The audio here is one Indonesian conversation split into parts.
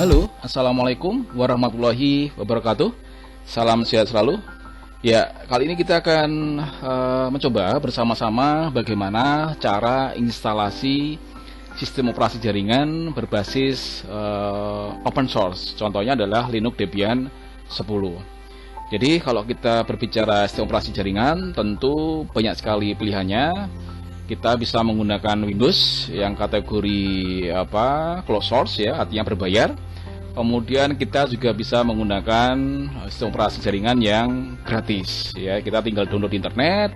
Halo, assalamualaikum warahmatullahi wabarakatuh. Salam sehat selalu. Ya, kali ini kita akan mencoba bersama-sama bagaimana cara instalasi sistem operasi jaringan berbasis open source. Contohnya adalah Linux Debian 10. Jadi kalau kita berbicara sistem operasi jaringan, tentu banyak sekali pilihannya. Kita bisa menggunakan Windows yang kategori closed source ya, artinya berbayar. Kemudian kita juga bisa menggunakan sistem operasi jaringan yang gratis ya. Kita tinggal download di internet,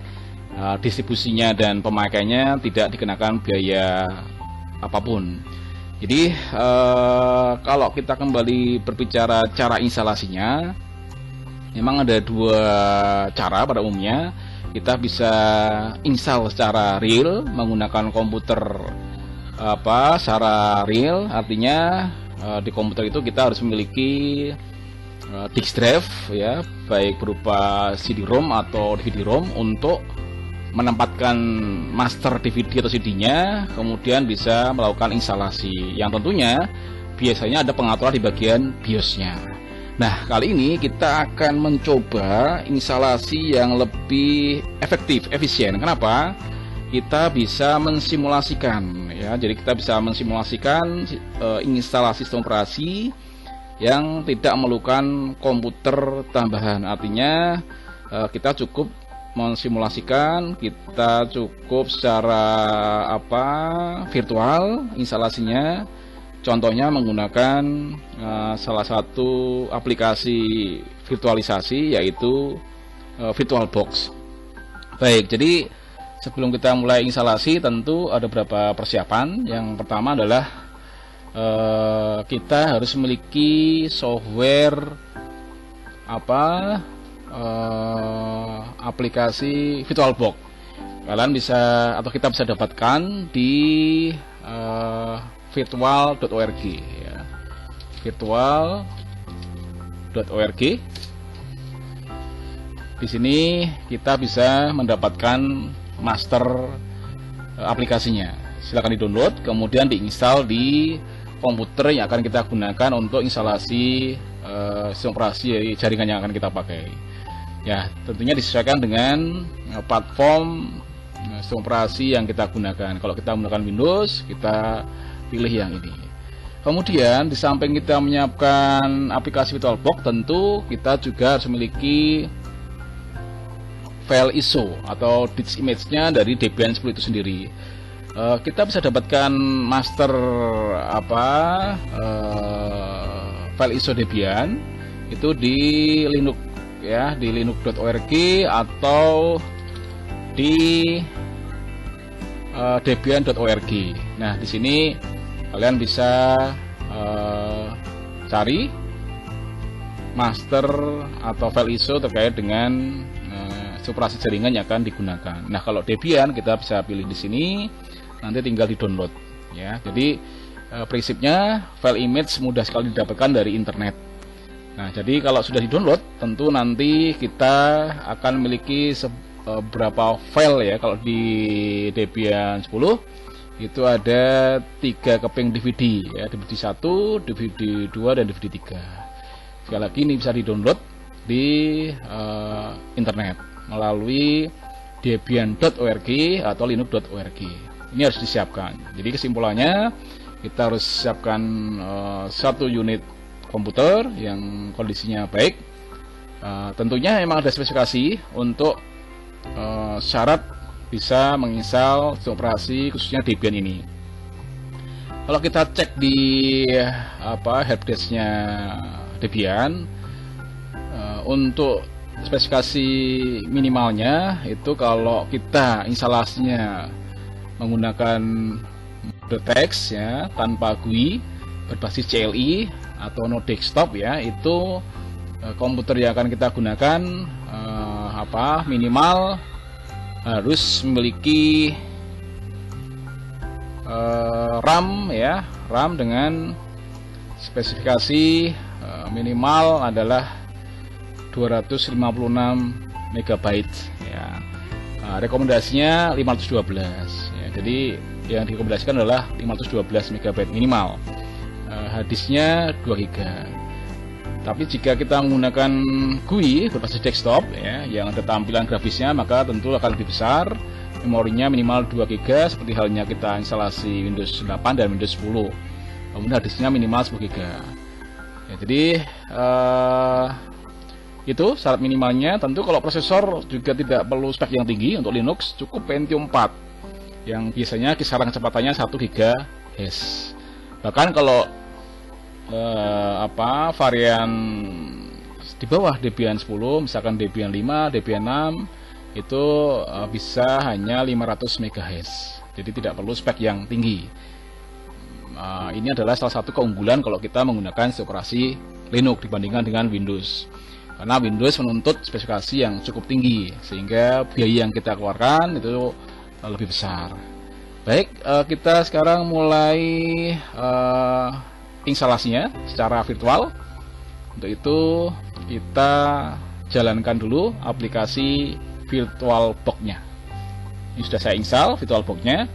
distribusinya dan pemakaiannya tidak dikenakan biaya apapun. Jadi kalau kita kembali berbicara cara instalasinya, memang ada dua cara pada umumnya. Kita bisa install secara real menggunakan komputer secara real, artinya di komputer itu kita harus memiliki disk drive ya, baik berupa CD-ROM atau DVD-ROM untuk menempatkan master DVD atau CD-nya, kemudian bisa melakukan instalasi yang tentunya biasanya ada pengaturan di bagian BIOS-nya. Nah, kali ini kita akan mencoba instalasi yang lebih efektif, efisien. Kenapa? Kita bisa mensimulasikan ya. Jadi kita bisa mensimulasikan instalasi sistem operasi yang tidak memerlukan komputer tambahan. Artinya kita cukup mensimulasikan, kita cukup secara virtual instalasinya. Contohnya menggunakan salah satu aplikasi virtualisasi, yaitu VirtualBox. Baik, jadi sebelum kita mulai instalasi tentu ada beberapa persiapan. Yang pertama adalah kita harus memiliki software aplikasi VirtualBox. Kalian bisa atau kita bisa dapatkan di virtual.org ya. Virtual.org. Di sini kita bisa mendapatkan master aplikasinya. Silahkan di-download, kemudian diinstal di komputer yang akan kita gunakan untuk instalasi sistem operasi jaringan yang akan kita pakai. Ya, tentunya disesuaikan dengan platform sistem operasi yang kita gunakan. Kalau kita menggunakan Windows, kita pilih yang ini. Kemudian di samping kita menyiapkan aplikasi VirtualBox, tentu kita juga harus memiliki file ISO atau disk image-nya dari Debian 10 itu sendiri. Kita bisa dapatkan master file ISO Debian itu di Linux ya, di linux.org atau di debian.org. Nah, di sini kalian bisa cari master atau file ISO terkait dengan operasi jaringan yang akan digunakan. Nah, kalau Debian kita bisa pilih di sini, nanti tinggal di-download ya. Jadi prinsipnya file image mudah sekali didapatkan dari internet. Nah, jadi kalau sudah di-download, tentu nanti kita akan memiliki berapa file ya. Kalau di Debian 10 itu ada 3 keping DVD ya, DVD 1, DVD 2 dan DVD 3. Sekali lagi ini bisa di-download di internet melalui debian.org atau linux.org. Ini harus disiapkan. Jadi kesimpulannya kita harus siapkan 1 unit komputer yang kondisinya baik. Tentunya memang ada spesifikasi untuk syarat bisa menginstal sistem operasi khususnya Debian ini. Kalau kita cek di helpdesk-nya Debian, untuk spesifikasi minimalnya itu kalau kita instalasinya menggunakan mode text ya, tanpa GUI, berbasis CLI atau no desktop ya, itu komputer yang akan kita gunakan minimal harus memiliki RAM ya, RAM dengan spesifikasi minimal adalah 256 MB ya. Rekomendasinya 512 ya. Jadi yang direkomendasikan adalah 512 MB minimal. harddisknya 2 GB. Tapi jika kita menggunakan GUI berbasis desktop ya, yang ada tampilan grafisnya, maka tentu akan lebih besar. Memorinya minimal 2 GB seperti halnya kita instalasi Windows 8 dan Windows 10. Kemudian harddisknya minimal 10 GB. Ya, jadi itu syarat minimalnya. Tentu kalau prosesor juga tidak perlu spek yang tinggi. Untuk Linux cukup Pentium 4 yang biasanya kisaran kecepatannya 1 GHz. Bahkan kalau varian di bawah Debian 10, misalkan Debian 5, Debian 6 itu bisa hanya 500 MHz. Jadi tidak perlu spek yang tinggi. Ini adalah salah satu keunggulan kalau kita menggunakan operasi Linux dibandingkan dengan Windows. Karena Windows menuntut spesifikasi yang cukup tinggi, sehingga biaya yang kita keluarkan itu lebih besar. Baik, kita sekarang mulai instalasinya secara virtual. Untuk itu kita jalankan dulu aplikasi VirtualBox-nya. Ini sudah saya install VirtualBox-nya.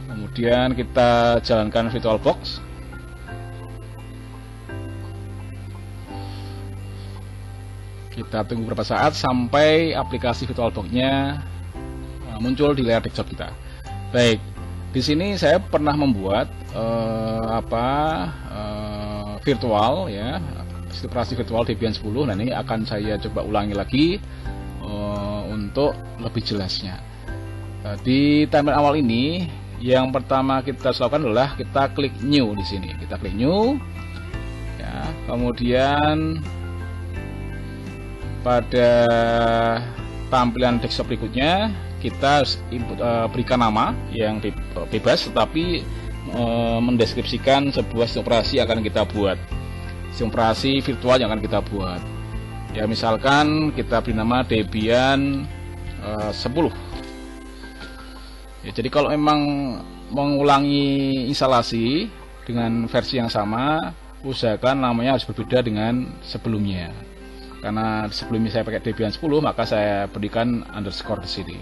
Kemudian kita jalankan VirtualBox. Kita tunggu beberapa saat sampai aplikasi VirtualBox-nya muncul di layar desktop kita. Baik, di sini saya pernah membuat virtual ya, operasi virtual Debian 10. Nah, ini akan saya coba ulangi lagi untuk lebih jelasnya. Di timeline awal ini, yang pertama kita lakukan adalah kita klik new di sini. Kita klik new, ya. Kemudian pada tampilan desktop berikutnya kita harus berikan nama yang bebas, tetapi mendeskripsikan sebuah sistem operasi yang akan kita buat, sistem operasi virtual yang akan kita buat. Ya, misalkan kita beri nama Debian 10. Ya, jadi kalau memang mengulangi instalasi dengan versi yang sama, usahakan namanya harus berbeda dengan sebelumnya. Karena sebelumnya saya pakai Debian 10, maka saya berikan underscore di sini.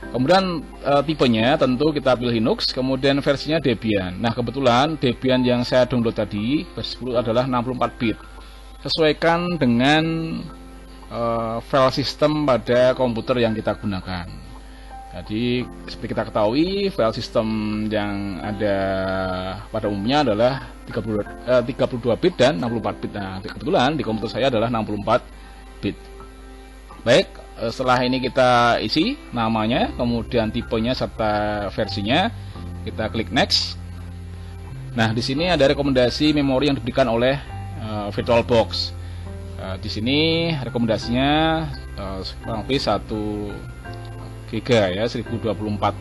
Kemudian tipenya tentu kita pilih Linux, kemudian versinya Debian. Nah, kebetulan Debian yang saya download tadi versi 10 adalah 64 bit. Sesuaikan dengan file system pada komputer yang kita gunakan. Jadi seperti kita ketahui, file system yang ada pada umumnya adalah 32 bit dan 64 bit. Nah, kebetulan di komputer saya adalah 64 bit. Baik, setelah ini kita isi namanya, kemudian tipenya serta versinya. Kita klik next. Nah, di sini ada rekomendasi memori yang diberikan oleh VirtualBox. Di sini rekomendasinya kurang lebih 1 GB ya, 1024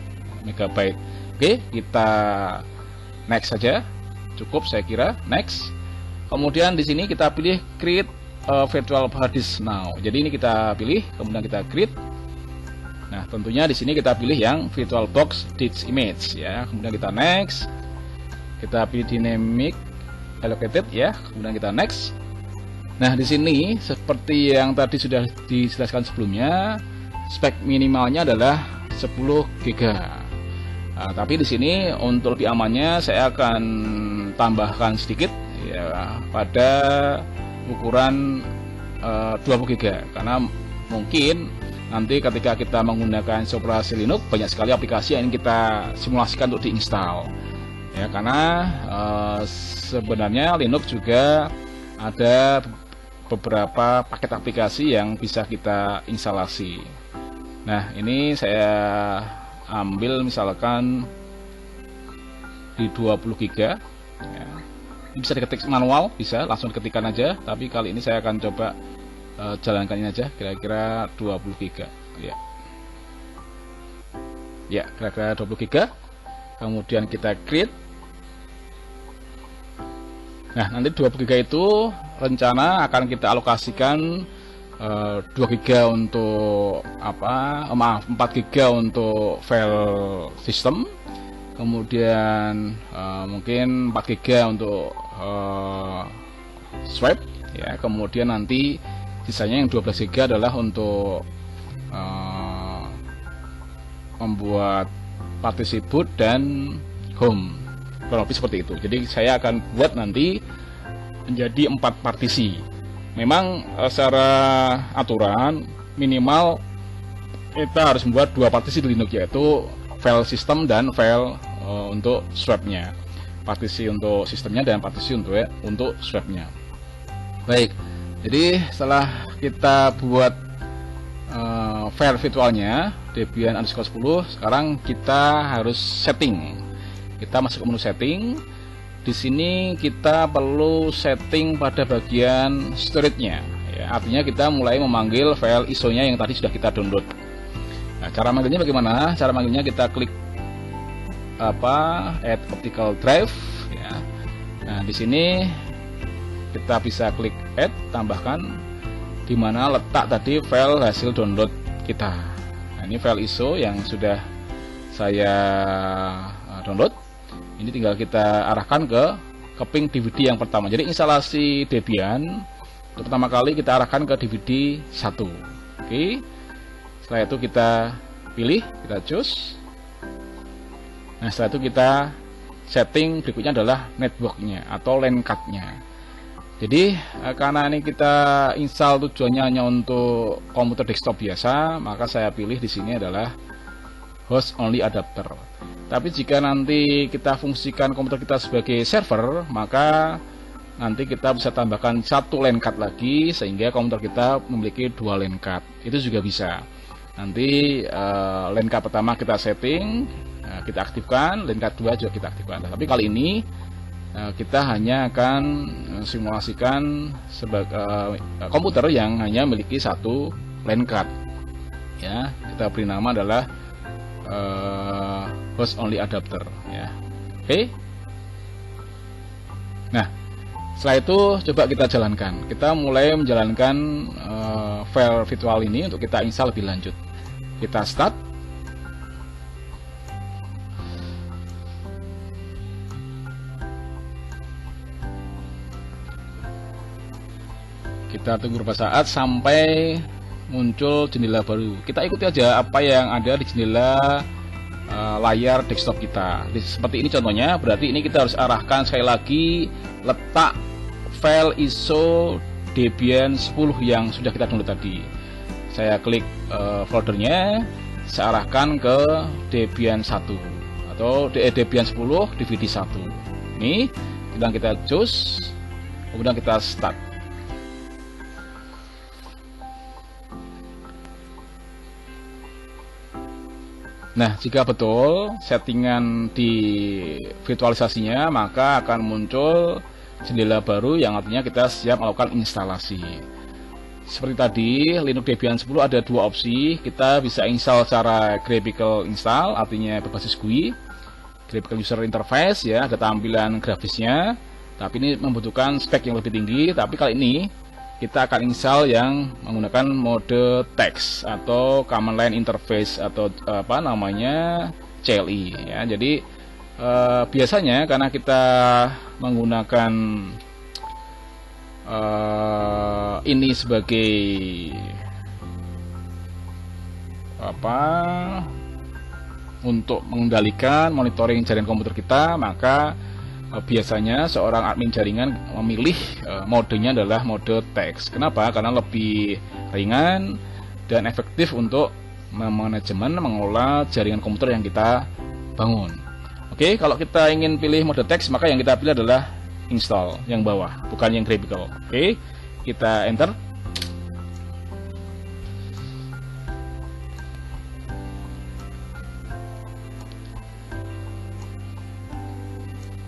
MB. Oke, kita next saja. Cukup saya kira, next. Kemudian di sini kita pilih create virtual hard disk now. Jadi ini kita pilih, kemudian kita create. Nah, tentunya di sini kita pilih yang VirtualBox disk image ya. Kemudian kita next. Kita pilih dynamic allocated ya. Kemudian kita next. Nah, di sini seperti yang tadi sudah dijelaskan sebelumnya, spek minimalnya adalah 10 GB. Nah, tapi di sini untuk lebih amannya saya akan tambahkan sedikit ya pada ukuran 20 GB, karena mungkin nanti ketika kita menggunakan operasi Linux banyak sekali aplikasi yang ingin kita simulasikan untuk diinstal ya, karena sebenarnya Linux juga ada beberapa paket aplikasi yang bisa kita instalasi. Nah, ini saya ambil misalkan di 20 GB ya. Bisa diketik manual, bisa langsung diketikkan aja, tapi kali ini saya akan coba jalankan ini aja, kira-kira 20 GB ya. Ya, kira-kira 20 GB. Kemudian kita create. Nah, nanti 20 GB itu rencana akan kita alokasikan 2 GB untuk 4 GB untuk file system, kemudian mungkin 4 GB untuk swipe ya, kemudian nanti sisanya yang 12 GB adalah untuk membuat partisi boot dan home kurang lebih seperti itu. Jadi saya akan buat nanti menjadi 4 partisi. Memang secara aturan minimal kita harus membuat 2 partisi di Linux, yaitu file system dan file untuk swapnya. Partisi untuk sistemnya dan partisi untuk swapnya. Baik, jadi setelah kita buat file virtualnya Debian_10, sekarang kita harus setting. Kita masuk ke menu setting. Di sini kita perlu setting pada bagian storage-nya. Ya, artinya kita mulai memanggil file ISO-nya yang tadi sudah kita download. Nah, cara manggilnya bagaimana? Cara manggilnya kita klik add optical drive. Ya. Nah, di sini kita bisa klik add, tambahkan di mana letak tadi file hasil download kita. Nah, ini file ISO yang sudah saya download. Ini tinggal kita arahkan ke keping DVD yang pertama. Jadi instalasi Debian untuk pertama kali kita arahkan ke DVD 1. Oke. Setelah itu kita pilih, kita choose. Nah, setelah itu kita setting berikutnya adalah networknya atau LAN card-nya. Jadi karena ini kita install tujuannya hanya untuk komputer desktop biasa, maka saya pilih di sini adalah host only adapter. Tapi jika nanti kita fungsikan komputer kita sebagai server, maka nanti kita bisa tambahkan 1 LAN card lagi sehingga komputer kita memiliki 2 LAN card. Itu juga bisa. Nanti LAN card pertama kita setting, kita aktifkan, LAN card 2 juga kita aktifkan. Tapi kali ini kita hanya akan simulasikan sebagai komputer yang hanya memiliki 1 LAN card. Ya, kita beri nama adalah host only adapter. Ya, oke. Nah, setelah itu coba kita jalankan. Kita mulai menjalankan file virtual ini untuk kita install lebih lanjut. Kita start. Kita tunggu beberapa saat sampai muncul jendela baru. Kita ikuti aja apa yang ada di jendela layar desktop kita. Seperti ini contohnya. Berarti ini kita harus arahkan sekali lagi letak file ISO Debian 10 yang sudah kita download tadi. Saya klik foldernya, saya arahkan ke Debian 1 atau Debian 10 DVD 1. Ini kemudian kita choose, kemudian kita start. Nah, jika betul settingan di virtualisasinya, maka akan muncul jendela baru yang artinya kita siap melakukan instalasi. Seperti tadi, Linux Debian 10 ada 2 opsi. Kita bisa install secara graphical install, artinya berbasis GUI, graphical user interface, ya, ada tampilan grafisnya. Tapi ini membutuhkan spek yang lebih tinggi. Tapi kali ini kita akan install yang menggunakan mode text atau command line interface atau apa namanya CLI, ya. Jadi biasanya karena kita menggunakan ini sebagai apa untuk mengendalikan monitoring jaringan komputer kita, maka biasanya seorang admin jaringan memilih modenya adalah mode text. Kenapa? Karena lebih ringan dan efektif untuk manajemen mengelola jaringan komputer yang kita bangun. Oke, kalau kita ingin pilih mode text, maka yang kita pilih adalah install yang bawah, bukan yang graphical. Oke, kita enter.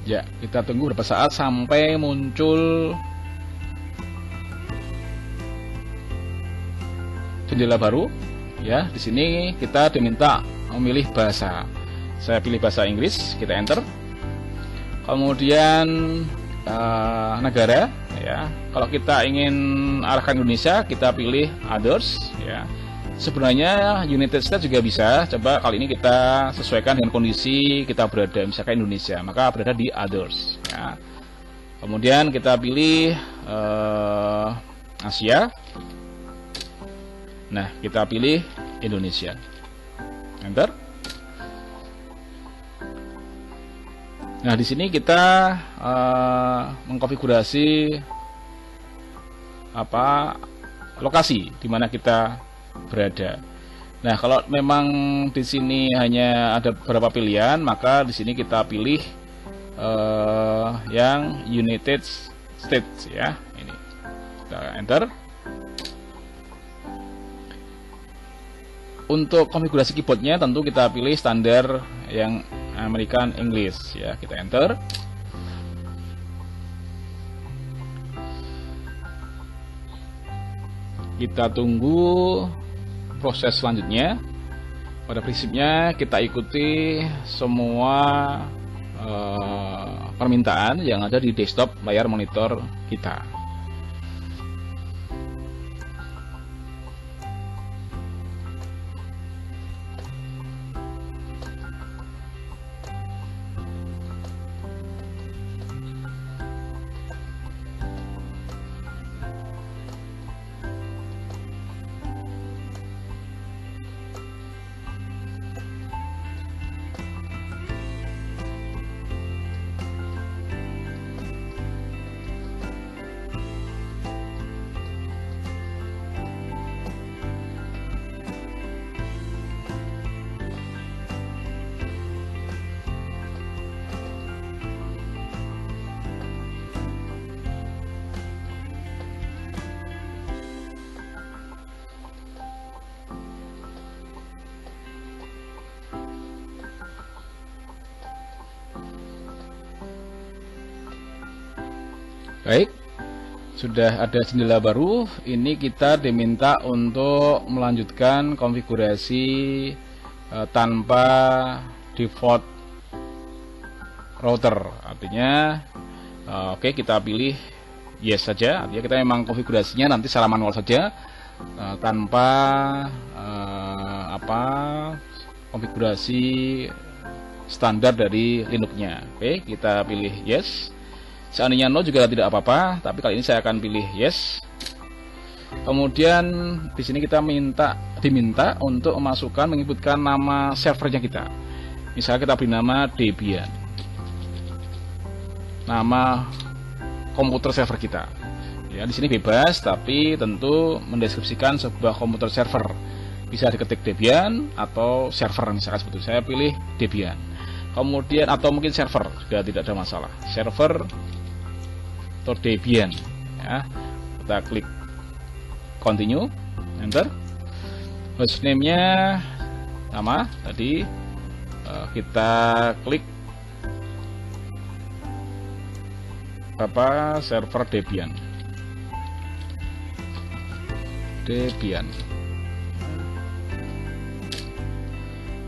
Ya, kita tunggu beberapa saat sampai muncul jendela baru. Ya, di sini kita diminta memilih bahasa. Saya pilih bahasa Inggris, kita enter. Kemudian negara, ya. Kalau kita ingin arahkan Indonesia, kita pilih others, ya. Sebenarnya United States juga bisa. Coba kali ini kita sesuaikan dengan kondisi kita berada, misalkan Indonesia, maka berada di others, ya. Kemudian kita pilih Asia. Nah, kita pilih Indonesia. Enter. Nah, di sini kita mengkonfigurasi lokasi di mana kita berada. Nah, kalau memang di sini hanya ada beberapa pilihan, maka di sini kita pilih yang United States ya. Ini kita enter. Untuk konfigurasi keyboardnya tentu kita pilih standar yang American English ya, kita enter. Kita tunggu proses selanjutnya. Pada prinsipnya kita ikuti semua permintaan yang ada di desktop layar monitor kita. Baik, sudah ada jendela baru. Ini kita diminta untuk melanjutkan konfigurasi tanpa default router. Artinya, oke, kita pilih yes saja. Artinya kita memang konfigurasinya nanti secara manual saja, tanpa konfigurasi standar dari Linux-nya. Oke, kita pilih yes. Seandainya no juga tidak apa-apa, tapi kali ini saya akan pilih yes. Kemudian di sini kita diminta untuk menginputkan nama servernya kita. Misalnya kita beri nama Debian, nama komputer server kita. Ya, di sini bebas, tapi tentu mendeskripsikan sebuah komputer server. Bisa diketik Debian atau server, misalkan seperti itu. Saya pilih Debian. Kemudian atau mungkin server juga tidak ada masalah. Server atau Debian ya. Kita klik continue, enter. Hostname-nya sama tadi, kita klik server Debian.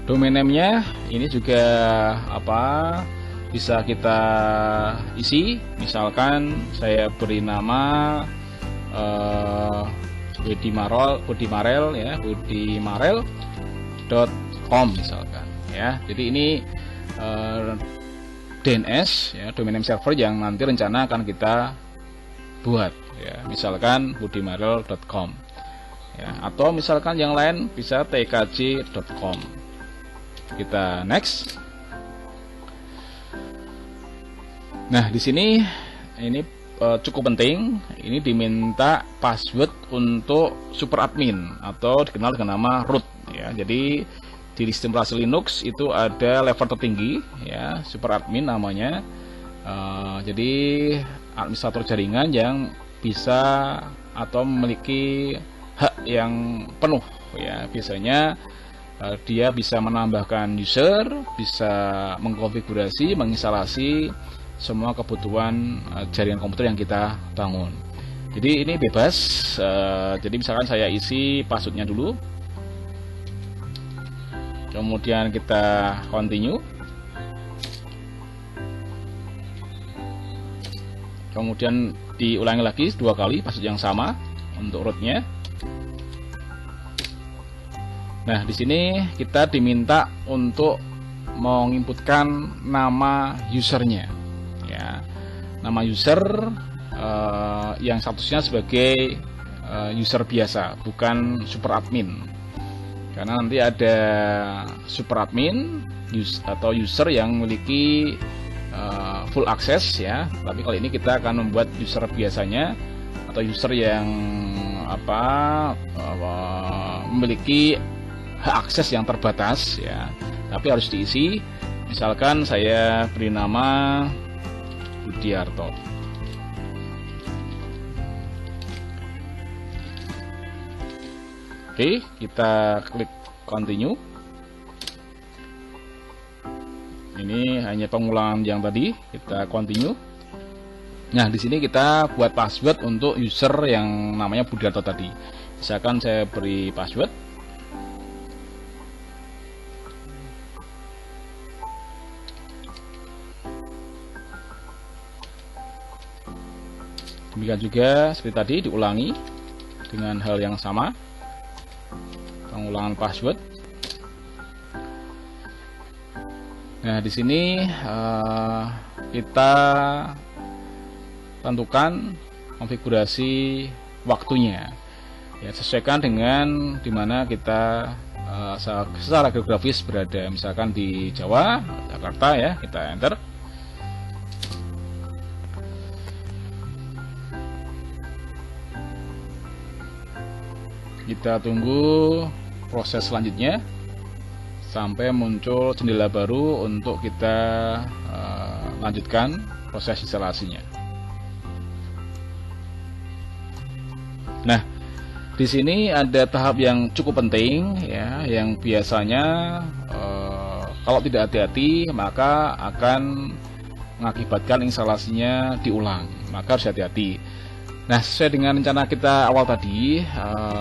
Domain name-nya ini juga bisa kita isi. Misalkan saya beri nama budimarel.com misalkan ya. Jadi ini DNS ya, domain name server yang nanti rencana akan kita buat ya. Misalkan budimarel.com ya, atau misalkan yang lain bisa tkj.com. Kita next. Nah, di sini ini cukup penting. Ini diminta password untuk super admin atau dikenal dengan nama root ya. Jadi di sistem operasi Linux itu ada level tertinggi ya, super admin namanya. Jadi administrator jaringan yang bisa atau memiliki hak yang penuh ya. Biasanya dia bisa menambahkan user, bisa mengkonfigurasi, menginstalasi semua kebutuhan jaringan komputer yang kita bangun. Jadi ini bebas. Jadi misalkan saya isi passwordnya dulu, kemudian kita continue, kemudian diulangi lagi 2 kali password yang sama untuk rootnya. Nah, di sini kita diminta untuk menginputkan nama usernya ya. Nama user yang statusnya sebagai user biasa, bukan super admin. Karena nanti ada super admin atau user yang memiliki full access ya, tapi kali ini kita akan membuat user biasanya atau user yang memiliki hak akses yang terbatas ya, tapi harus diisi. Misalkan saya beri nama Budiarto. Oke, kita klik continue. Ini hanya pengulangan yang tadi, kita continue. Nah, di sini kita buat password untuk user yang namanya Budiarto tadi. Misalkan saya beri password. Demikian juga seperti tadi, diulangi dengan hal yang sama, pengulangan password. Nah, di sini kita tentukan konfigurasi waktunya ya, sesuaikan dengan dimana kita secara geografis berada. Misalkan di Jawa, Jakarta ya, kita enter. Kita tunggu proses selanjutnya sampai muncul jendela baru untuk kita lanjutkan proses instalasinya. Nah, di sini ada tahap yang cukup penting ya, yang biasanya kalau tidak hati-hati maka akan mengakibatkan instalasinya diulang, maka harus hati-hati. Nah, sesuai dengan rencana kita awal tadi,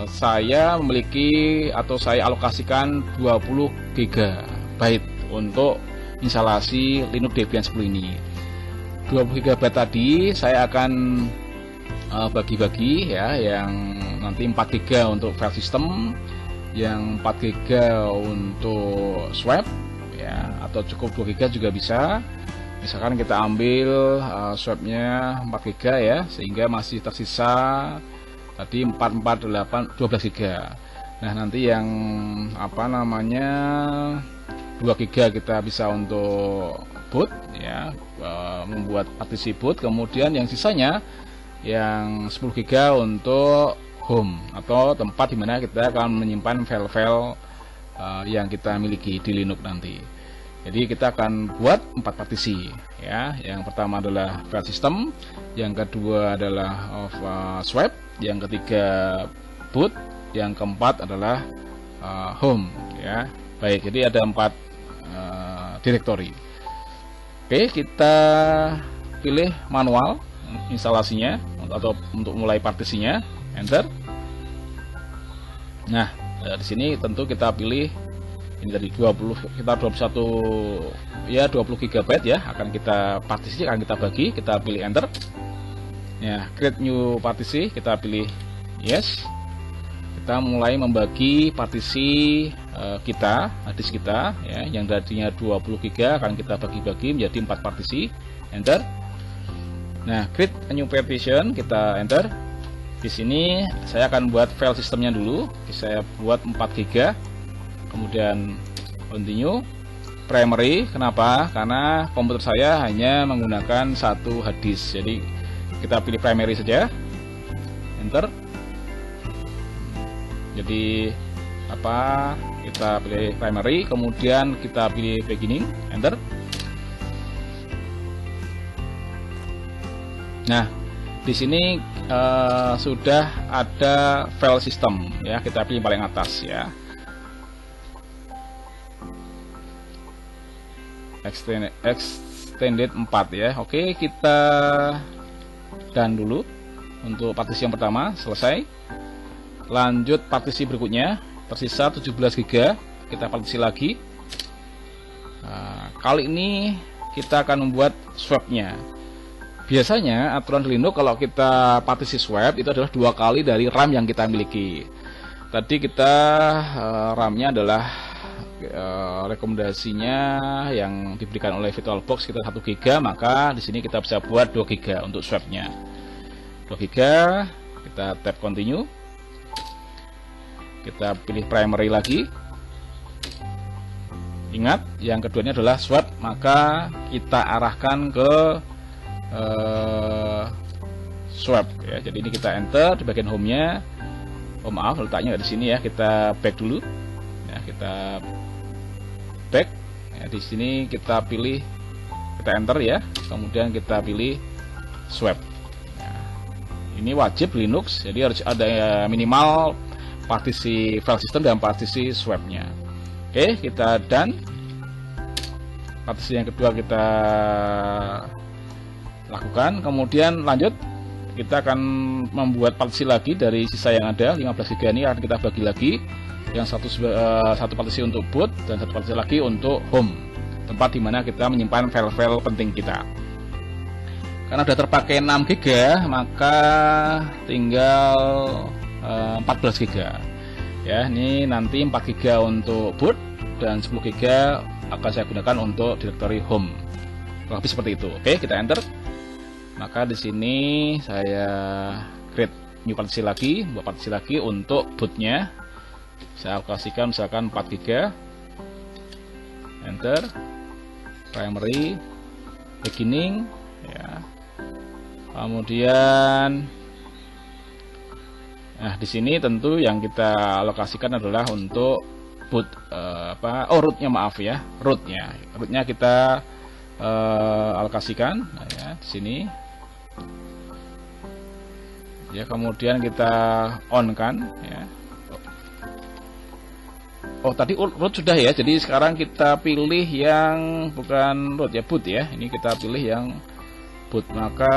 saya memiliki atau saya alokasikan 20 GB untuk instalasi Linux Debian 10 ini. 20 GB tadi saya akan bagi-bagi ya, yang nanti 4 GB untuk file system, yang 4 GB untuk swap ya, atau cukup 2 GB juga bisa. Misalkan kita ambil swapnya 4 GB ya, sehingga masih tersisa tadi 4, 4, 8, 12 GB. Nah, nanti yang 2 GB kita bisa untuk boot ya, membuat partisi boot. Kemudian yang sisanya yang 10 GB untuk home atau tempat dimana kita akan menyimpan file-file yang kita miliki di Linux nanti. Jadi kita akan buat 4 partisi ya. Yang pertama adalah file system, yang kedua adalah swap, yang ketiga boot, yang keempat adalah home ya. Baik, jadi ada 4 directory. Oke, kita pilih manual instalasinya atau untuk mulai partisinya, enter. Nah, di sini tentu kita pilih ini tadi 20 GB ya, akan kita partisi, akan kita bagi, kita pilih enter. Ya, create new partisi, kita pilih yes. Kita mulai membagi partisi kita, disk kita ya, yang tadinya 20 GB akan kita bagi-bagi menjadi 4 partisi, enter. Nah, create a new partition, kita enter. Di sini saya akan buat file sistemnya dulu. Saya buat 4 GB. Kemudian continue. Primary, kenapa? Karena komputer saya hanya menggunakan 1 hard disk. Jadi kita pilih primary saja. Enter. Jadi kita pilih primary, kemudian kita pilih beginning, enter. Nah, di sini sudah ada file system ya, kita pilih paling atas ya. Extended 4 ya. Oke, kita done dulu untuk partisi yang pertama, selesai. Lanjut partisi berikutnya, tersisa 17 GB, kita partisi lagi. Nah, kali ini kita akan membuat swapnya. Biasanya aturan di Linux kalau kita partisi swap itu adalah 2 kali dari RAM yang kita miliki. Tadi kita RAM-nya adalah rekomendasinya yang diberikan oleh VirtualBox kita 1 GB, maka di sini kita bisa buat 2 GB untuk swapnya. 2 GB, kita tap continue. Kita pilih primary lagi. Ingat, yang keduanya adalah swap, maka kita arahkan ke swap ya. Jadi ini kita enter di bagian home-nya. Oh maaf, letaknya di sini ya. Kita back dulu. Ya, kita back. Ya, di sini kita pilih, kita enter ya. Kemudian kita pilih swap. Ya, ini wajib Linux, jadi harus ada minimal partisi file system dan partisi swap-nya. Oke, kita done. Partisi yang kedua kita lakukan, kemudian lanjut kita akan membuat partisi lagi dari sisa yang ada 15 GB ini akan kita bagi lagi, yang satu partisi untuk boot dan satu partisi lagi untuk home, tempat dimana kita menyimpan file-file penting kita. Karena sudah terpakai 6 GB, maka tinggal 14 GB ya. Ini nanti 4 GB untuk boot dan 10 GB akan saya gunakan untuk directory home. Kurang lebih seperti itu. Oke, kita enter. Maka di sini saya create new partisi lagi, buat partisi lagi untuk bootnya. Saya alokasikan misalkan 4 GB. Enter. Primary, beginning, ya. Kemudian, nah di sini tentu yang kita alokasikan adalah untuk boot rootnya, maaf ya, rootnya kita alokasikan, nah, ya di sini ya. Kemudian kita on kan ya. Oh tadi root sudah ya, jadi sekarang kita pilih yang bukan root ya, boot ya. Ini kita pilih yang boot. Maka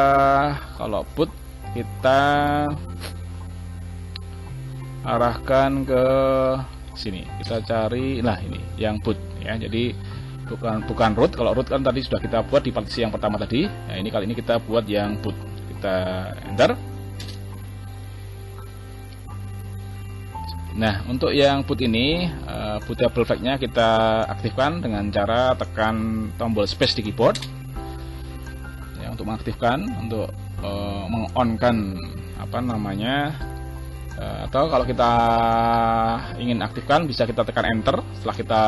kalau boot kita arahkan ke sini, kita cari, nah ini yang boot ya. Jadi bukan root. Kalau root kan tadi sudah kita buat di partisi yang pertama tadi. Nah ini kali ini kita buat yang boot. Kita enter. Nah untuk yang boot ini, bootable flag-nya kita aktifkan dengan cara tekan tombol space di keyboard ya, untuk mengaktifkan, untuk meng-on-kan atau kalau kita ingin aktifkan bisa kita tekan enter. Setelah kita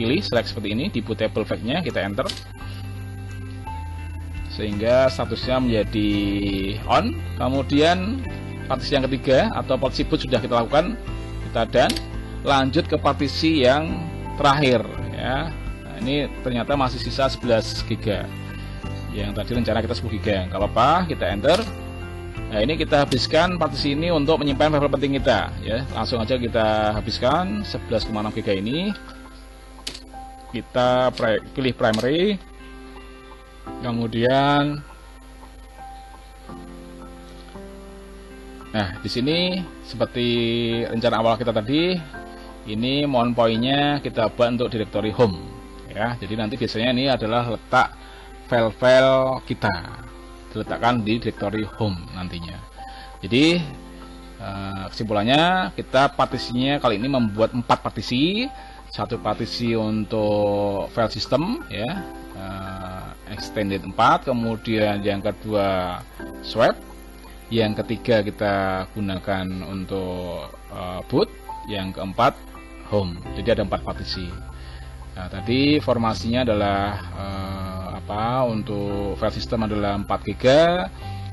pilih select seperti ini di bootable flag-nya, kita enter sehingga statusnya menjadi on. Kemudian partisi yang ketiga atau partisi boot sudah kita lakukan, kita done. Lanjut ke partisi yang terakhir ya. Nah, ini ternyata masih sisa 11 GB. Yang tadi rencana kita 10 GB. Kalau apa, kita enter. Nah ini kita habiskan partisi ini untuk menyimpan file penting kita ya. Langsung aja kita habiskan 11,6 GB ini. Kita pilih primary, kemudian nah di sini seperti rencana awal kita tadi, ini mount point-nya kita buat untuk directory home ya. Jadi nanti biasanya ini adalah letak file-file kita diletakkan di directory home nantinya. Jadi kesimpulannya, kita partisinya kali ini membuat 4 partisi. Satu partisi untuk file system ya, extended 4, kemudian yang kedua swap, yang ketiga kita gunakan untuk boot, yang keempat home. Jadi ada 4 partisi. Nah, tadi formasinya adalah untuk file system adalah 4 GB,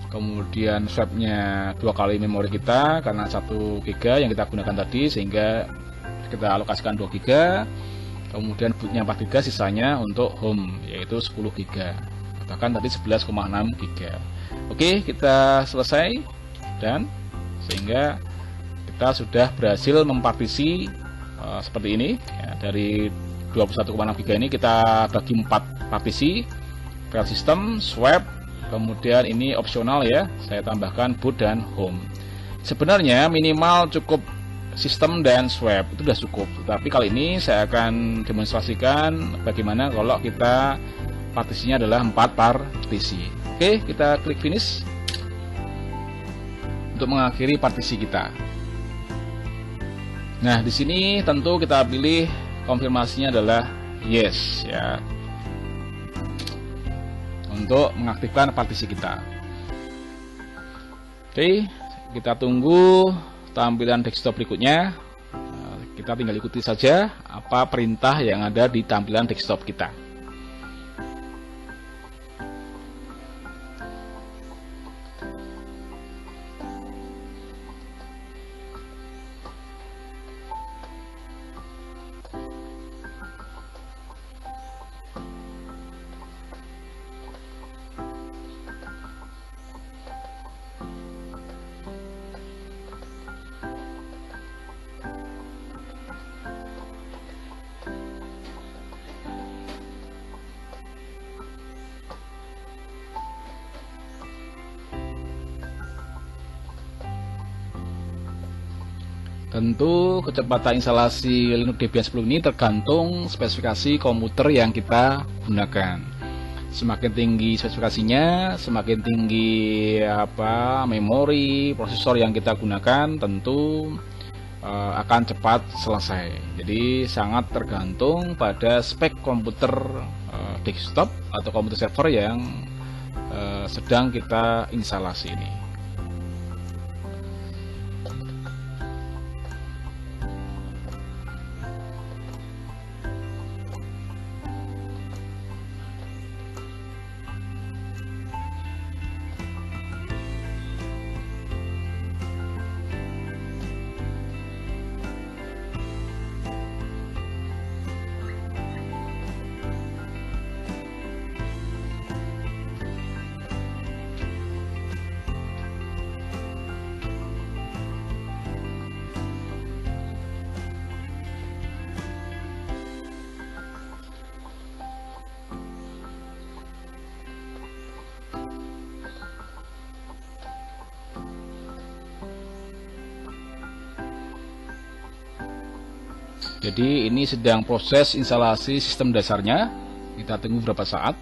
kemudian swapnya 2 kali memori kita karena 1 GB yang kita gunakan tadi, sehingga kita alokasikan 2 GB, kemudian bootnya 4 GB, sisanya untuk home yaitu 10 GB, katakan tadi 11,6 GB. Oke, kita selesai, dan sehingga kita sudah berhasil mempartisi seperti ini ya. Dari 21,6 GB ini kita bagi 4 partisi, file system, swap, kemudian ini opsional ya, saya tambahkan boot dan home. Sebenarnya minimal cukup sistem dan swap, itu sudah cukup, tapi kali ini saya akan demonstrasikan bagaimana kalau kita partisinya adalah 4 partisi. Oke, kita klik finish untuk mengakhiri partisi kita. Nah di sini tentu kita pilih konfirmasinya adalah yes ya, untuk mengaktifkan partisi kita. Oke, kita tunggu tampilan desktop berikutnya. Kita tinggal ikuti saja apa perintah yang ada di tampilan desktop kita. Tentu kecepatan instalasi Linux Debian 10 ini tergantung spesifikasi komputer yang kita gunakan. Semakin tinggi spesifikasinya, semakin tinggi memori, prosesor yang kita gunakan, tentu akan cepat selesai. Jadi sangat tergantung pada spek komputer desktop atau komputer server yang sedang kita instalasi ini. Jadi ini sedang proses instalasi sistem dasarnya. Kita tunggu beberapa saat.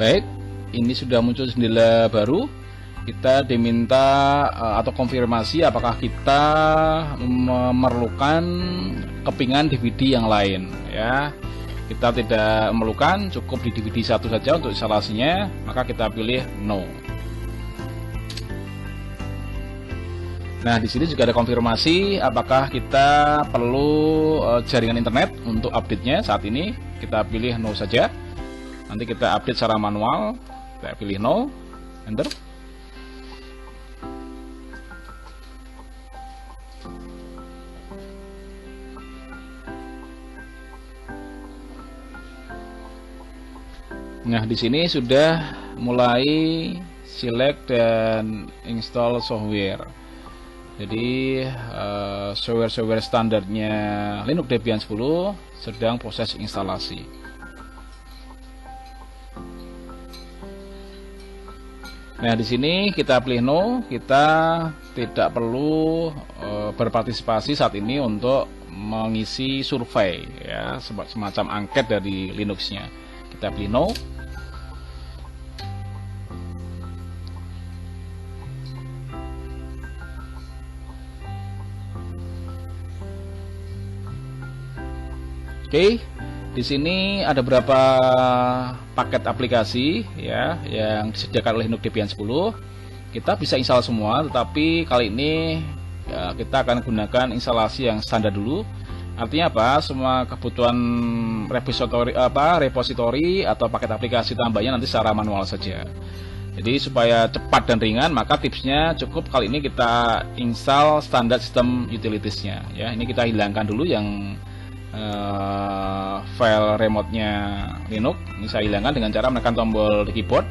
Baik, ini sudah muncul jendela baru. Kita diminta atau konfirmasi apakah kita memerlukan kepingan DVD yang lain ya. Kita tidak memerlukan, cukup di DVD satu saja untuk instalasinya, maka kita pilih no. Nah, di sini juga ada konfirmasi apakah kita perlu jaringan internet untuk update-nya. Saat ini kita pilih no saja. Nanti kita update secara manual. Kita pilih no, enter. Nah, di sini sudah mulai select dan install software. Jadi software standarnya Linux Debian 10 sedang proses instalasi. Nah, di sini kita pilih no, kita tidak perlu berpartisipasi saat ini untuk mengisi survei ya, semacam angket dari Linux-nya. Kita pilih no. Oke, di sini ada beberapa paket aplikasi ya yang disediakan oleh Linux Debian 10. Kita bisa install semua, tetapi kali ini ya, kita akan gunakan instalasi yang standar dulu. Artinya apa? Semua kebutuhan repositori atau paket aplikasi tambahnya nanti secara manual saja. Jadi supaya cepat dan ringan, maka tipsnya cukup kali ini kita install standar sistem utilitiesnya ya. Ini kita hilangkan dulu yang file remote-nya Linux. Ini saya hilangkan dengan cara menekan tombol di keyboard.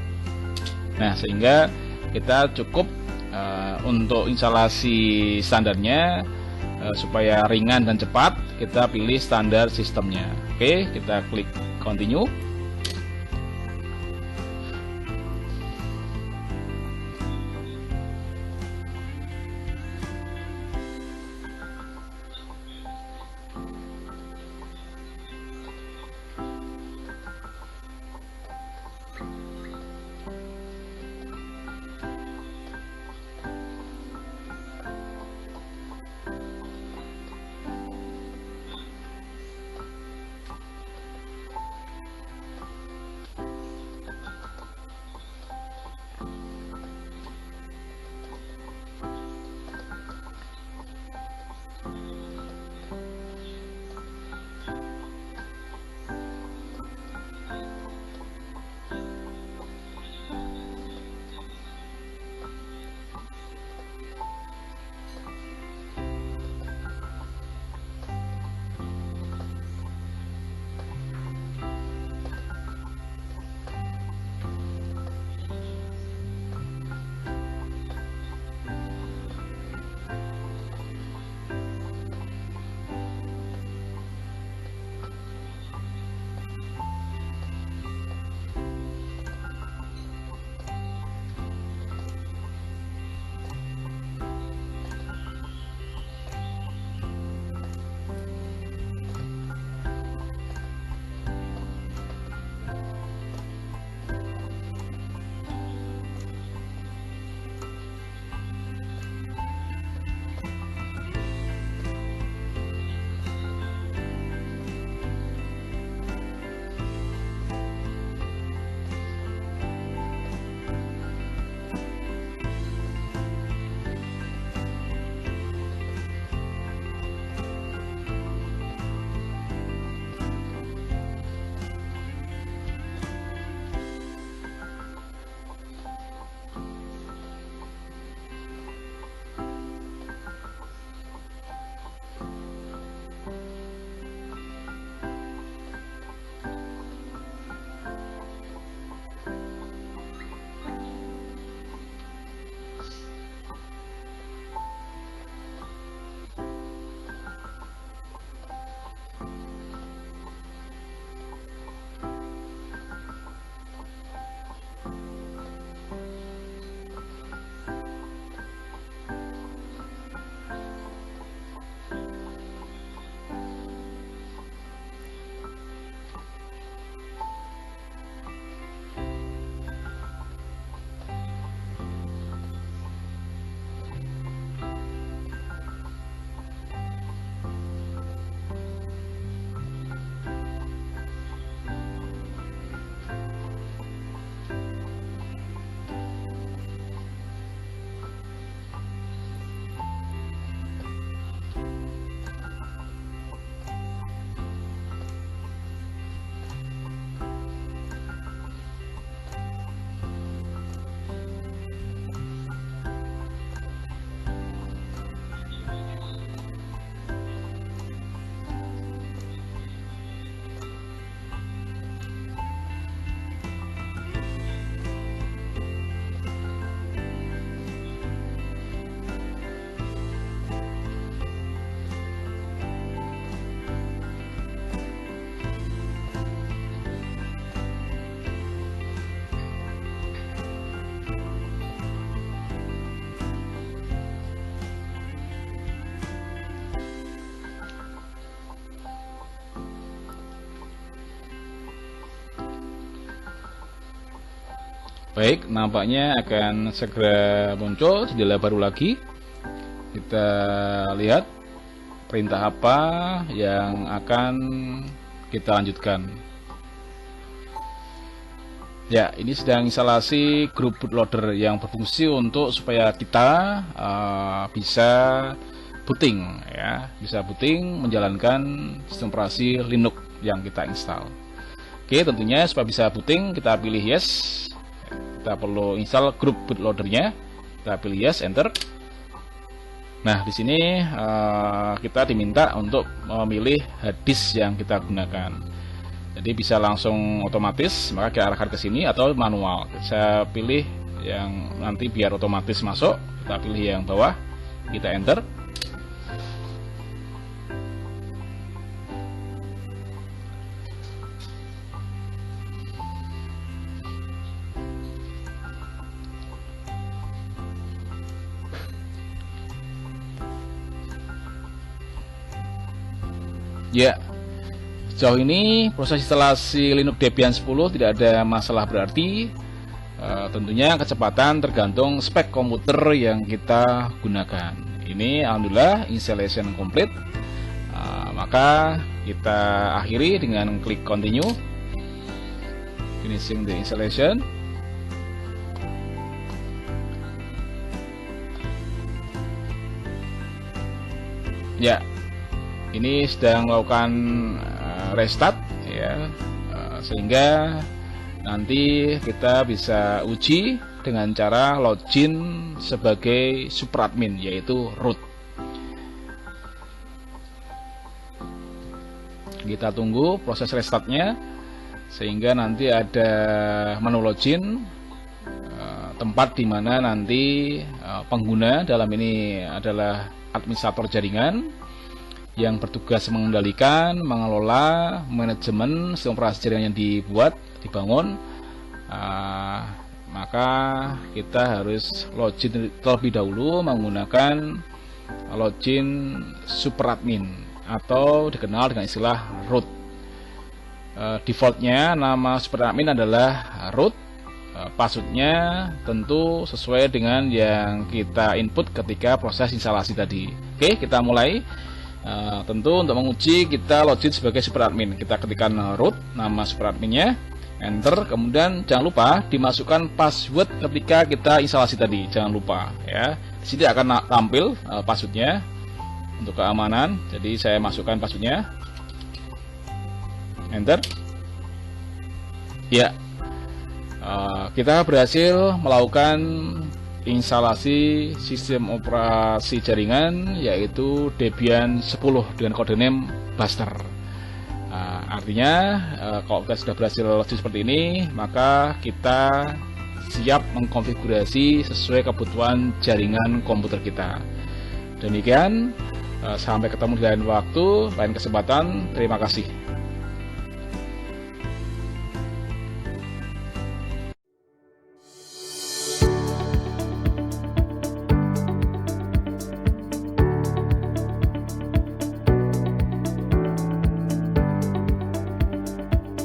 Nah, sehingga kita cukup untuk instalasi standarnya supaya ringan dan cepat, kita pilih standar sistemnya. Oke, kita klik continue. Baik, nampaknya akan segera muncul jendela baru lagi. Kita lihat perintah apa yang akan kita lanjutkan. Ya, ini sedang instalasi grup bootloader yang berfungsi untuk supaya kita bisa booting, ya, bisa booting menjalankan sistem operasi Linux yang kita install. Oke, tentunya supaya bisa booting kita pilih yes. Kita perlu install grup bootloadernya. Kita pilih yes, enter. Nah, di sini kita diminta untuk memilih hard disk yang kita gunakan. Jadi bisa langsung otomatis, maka kita arahkan ke sini, atau manual. Saya pilih yang nanti biar otomatis masuk. Kita pilih yang bawah, kita enter. Ya, sejauh ini proses instalasi Linux Debian 10 tidak ada masalah berarti. Tentunya kecepatan tergantung spek komputer yang kita gunakan. Ini alhamdulillah installation complete. Maka kita akhiri dengan klik continue, finishing the installation. Ya, ini sedang melakukan restart, ya, sehingga nanti kita bisa uji dengan cara login sebagai superadmin, yaitu root. Kita tunggu proses restartnya sehingga nanti ada menu login, tempat di mana nanti pengguna, dalam ini adalah administrator jaringan, yang bertugas mengendalikan, mengelola, manajemen sistem operasi jaringan yang dibangun. Maka kita harus login terlebih dahulu menggunakan login superadmin atau dikenal dengan istilah root. Defaultnya nama superadmin adalah root. Passwordnya tentu sesuai dengan yang kita input ketika proses instalasi tadi. Oke, kita mulai. Tentu untuk menguji kita login sebagai superadmin, kita ketikkan root, nama superadminnya, enter. Kemudian jangan lupa dimasukkan password ketika kita instalasi tadi, jangan lupa, ya. Di sini akan tampil passwordnya untuk keamanan. Jadi saya masukkan passwordnya, enter. Ya, kita berhasil melakukan instalasi sistem operasi jaringan yaitu Debian 10 dengan kode name Buster. Artinya kalau kita sudah berhasil login seperti ini, maka kita siap mengkonfigurasi sesuai kebutuhan jaringan komputer kita. Demikian, sampai ketemu di lain waktu, lain kesempatan. Terima kasih.